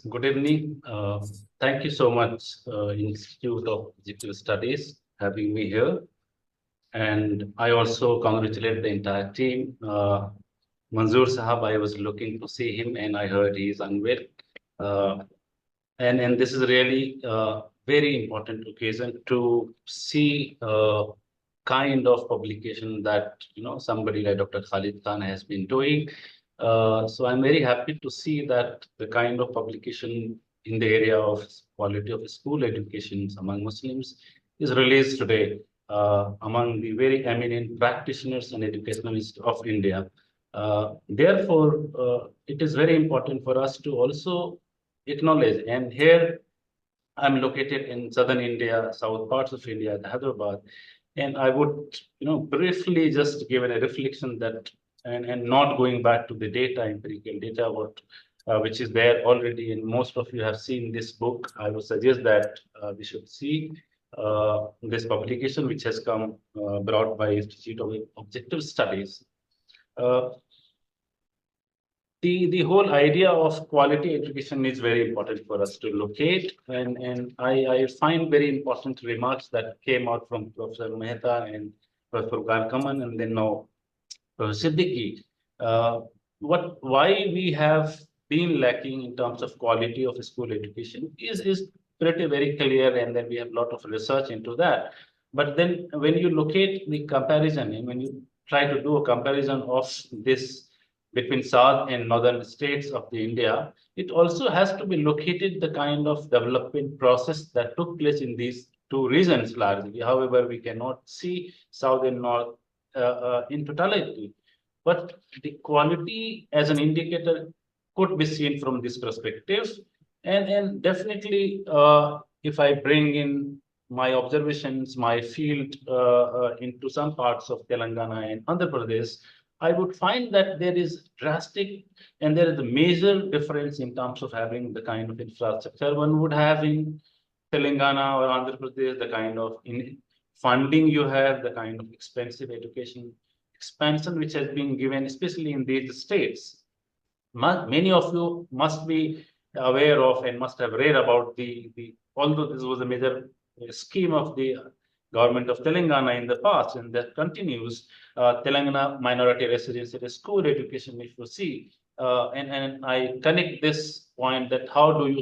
Good evening. Thank you so much, Institute of Digital Studies, having me here. And I also congratulate the entire team. Manzoor Sahab, I was looking to see him and I heard he is unwell. Uh, and this is really a very important occasion to see kind of publication that somebody like Dr. Khalid Khan has been doing. So I'm very happy to see that the kind of publication in the area of quality of school education among Muslims is released today among the very eminent practitioners and educationalists of India. Therefore, it is very important for us to also acknowledge. And here I'm located in southern India, south parts of India, Hyderabad, and I would, briefly just give a reflection that, and not going back to the data, empirical data, which is there already, and most of you have seen this book. I would suggest that we should see this publication, which has come brought by Institute of Objective Studies. The whole idea of quality education is very important for us to locate. And I find very important remarks that came out from Professor Mehta and Professor Kaman and then now Professor Siddiqui. Why we have been lacking in terms of quality of school education is pretty very clear, and then we have a lot of research into that. But then when you locate the comparison and when you try to do a comparison of this between south and northern states of the India, it also has to be located the kind of development process that took place in these two regions largely. However, we cannot see south and north in totality. But the quality as an indicator could be seen from this perspective. And definitely, if I bring in my observations, my field into some parts of Telangana and Andhra Pradesh, I would find that there is drastic and there is a major difference in terms of having the kind of infrastructure one would have in Telangana or Andhra Pradesh, the kind of funding you have, the kind of expensive education expansion which has been given, especially in these states. Many of you must be aware of and must have read about although this was a major scheme of the government of Telangana in the past, and that continues. Telangana minority residential school education, if you see, and I connect this point that how do you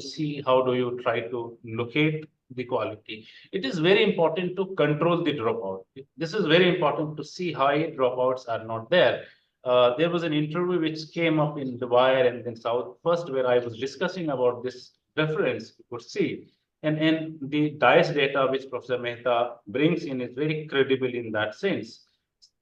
try to locate the quality? It is very important to control the dropout. This is very important to see high dropouts are not there. There was an interview which came up in The Wire and then South First, where I was discussing about this reference. You could see. And the DICE data which Professor Mehta brings in is very credible in that sense.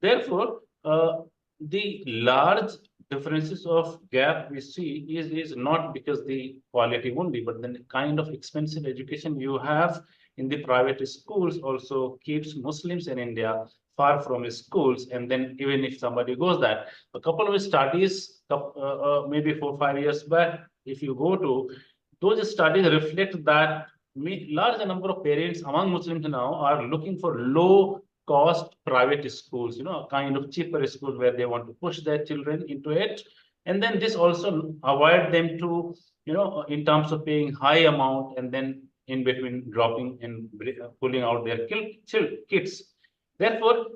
Therefore, the large differences of gap we see is not because the quality only, but then the kind of expensive education you have in the private schools also keeps Muslims in India far from schools. And then even if somebody goes that, a couple of studies, maybe 4 or 5 years back, if you go to, those studies reflect that large number of parents among Muslims now are looking for low cost private schools, a kind of cheaper school where they want to push their children into it. And then this also avoid them to, in terms of paying high amount and then in between dropping and pulling out their kids. Therefore,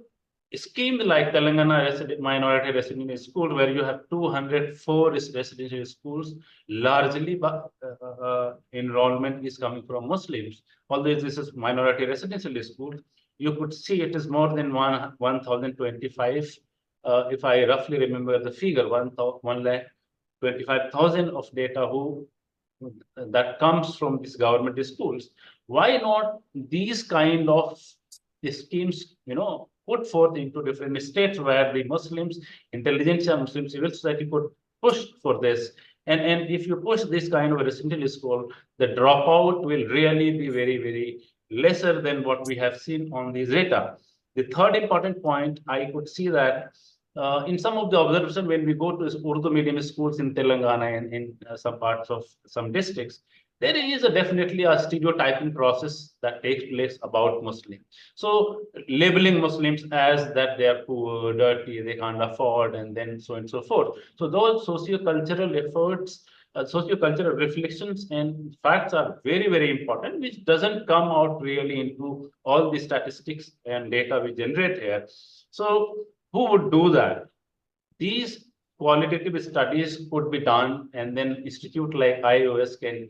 schemes like Telangana Minority Residential School, where you have 204 residential schools, largely enrollment is coming from Muslims. Although this is minority residential school, you could see it is more than 1,025. If I roughly remember the figure, 1,25,000 of data that comes from these government schools. Why not these kind of schemes, put forth into different states where the Muslims, intelligentsia, Muslim civil society could push for this. And if you push this kind of a residential school, the dropout will really be very, very lesser than what we have seen on these data. The third important point, I could see that in some of the observation, when we go to Urdu medium schools in Telangana and in some parts of some districts, there is definitely a stereotyping process that takes place about Muslims. So labeling Muslims as that they are poor, dirty, they can't afford, and then so on and so forth. So those socio-cultural efforts sociocultural reflections and facts are very, very important, which doesn't come out really into all the statistics and data we generate here. So who would do that? These qualitative studies could be done, and then institute like IOS can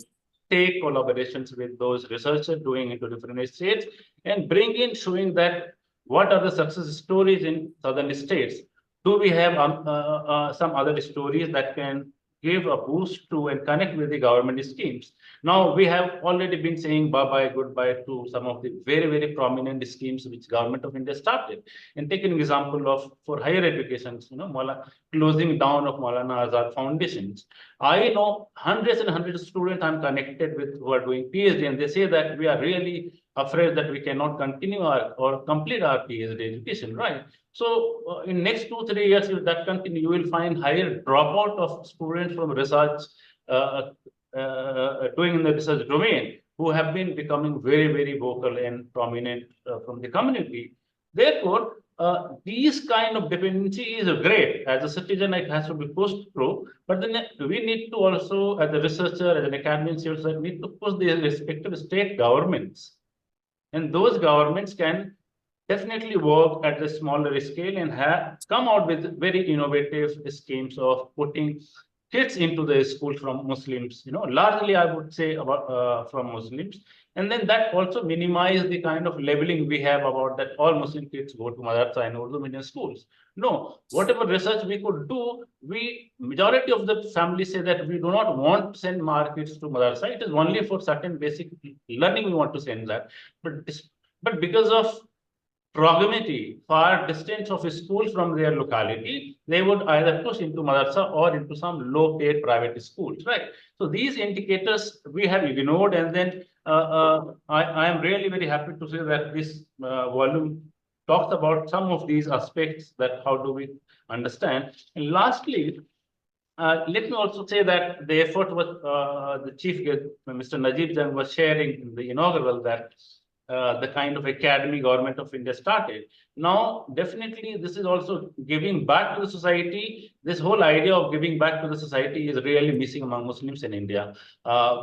take collaborations with those researchers doing into different states and bring in showing that what are the success stories in southern states. Do we have some other stories that can give a boost to and connect with the government schemes? Now we have already been saying bye bye, goodbye to some of the very, very prominent schemes which government of India started. And take an example of for higher educations, closing down of Maulana Azad foundations. I know hundreds and hundreds of students I'm connected with who are doing PhD, and they say that we are really afraid that we cannot continue our or complete our PhD education, right? So in next 2 3 years, if that continue, you will find higher dropout of students from research uh, doing in the research domain who have been becoming very, very vocal and prominent from the community. Therefore, these kind of dependency is great. As a citizen, it has to be pushed through. But then we need to also, as a researcher, as an academician, need to push the respective state governments. And those governments can definitely work at a smaller scale and have come out with very innovative schemes of putting kids into the school from Muslims, largely I would say about from Muslims. And then that also minimize the kind of labeling we have about that all Muslim kids go to madrasa and Urdu medium schools. No, whatever research we could do, majority of the families say that we do not want to send our kids to madrasa. It is only for certain basic learning we want to send that. But because of proximity, far distance of a school from their locality, they would either push into madrasa or into some low-paid private schools, right? So these indicators we have ignored, and then I am really very happy to say that this volume talks about some of these aspects, that how do we understand. And lastly, let me also say that the effort was the chief guest, Mr. Najib Jang, was sharing in the inaugural that the kind of academy government of India started. Now, definitely, this is also giving back to the society. This whole idea of giving back to the society is really missing among Muslims in India.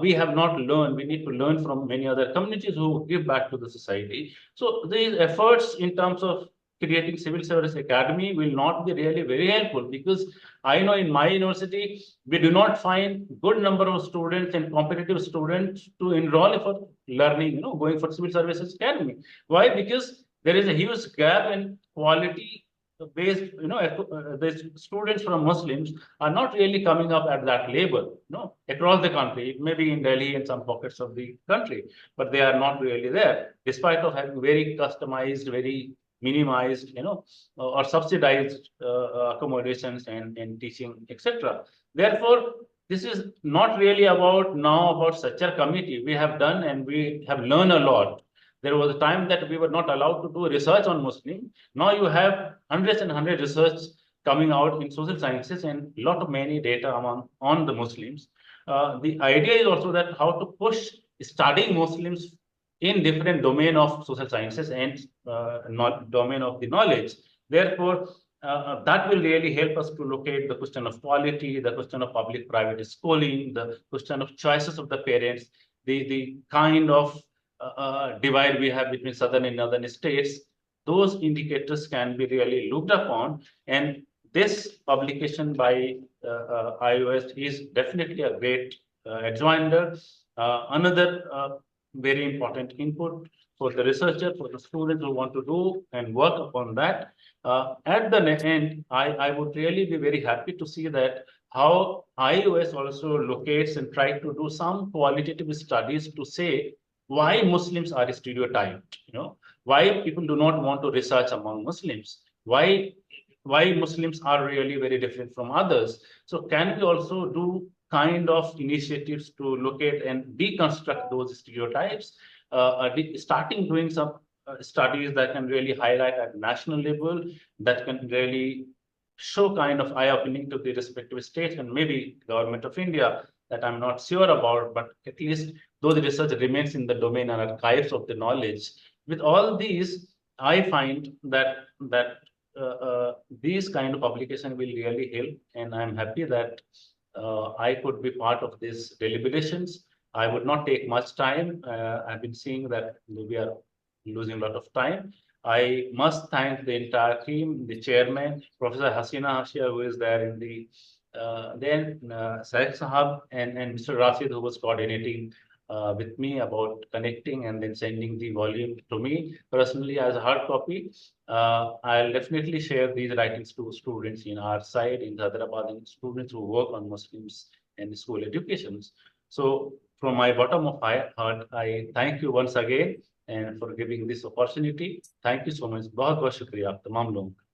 We have not learned. We need to learn from many other communities who give back to the society. So these efforts in terms of creating civil service academy will not be really very helpful, because I know in my university, we do not find good number of students and competitive students to enroll for learning, going for civil services academy. Why? Because there is a huge gap in quality based, the students from Muslims are not really coming up at that level, across the country. It may be in Delhi and some pockets of the country, but they are not really there, despite of having very customized, very minimized, or subsidized accommodations and teaching, etc. Therefore, this is not really about now about such a committee. We have done and we have learned a lot. There was a time that we were not allowed to do research on Muslim. Now you have hundreds and hundreds research coming out in social sciences and a lot of many data on the Muslims. The idea is also that how to push studying Muslims in different domain of social sciences and not domain of the knowledge. Therefore, that will really help us to locate the question of quality, the question of public-private schooling, the question of choices of the parents, the kind of divide we have between southern and northern states. Those indicators can be really looked upon, and this publication by iOS is definitely a great adjoinder. Another very important input for the researcher, for the students who want to do and work upon that. At the end, I would really be very happy to see that how iOS also locates and try to do some qualitative studies to say why Muslims are stereotyped, why people do not want to research among Muslims, why Muslims are really very different from others. So can we also do kind of initiatives to locate and deconstruct those stereotypes, starting doing some studies that can really highlight at national level, that can really show kind of eye-opening to the respective states and maybe government of India, that I'm not sure about, but at least those research remains in the domain and archives of the knowledge. With all these, I find that these kind of publication will really help, and I'm happy that I could be part of these deliberations. I would not take much time. I've been seeing that we are losing a lot of time. I must thank the entire team, the chairman, Professor Hasina Hashia, who is there in the then Saeed Sahab and Mr. Rashid, who was coordinating with me about connecting and then sending the volume to me personally as a hard copy. I'll definitely share these writings to students in our side in Hyderabad and students who work on Muslims and school educations. So from my bottom of my heart, I thank you once again and for giving this opportunity. Thank you so much. बहुत बहुत शुक्रिया आप तमाम लोगों का.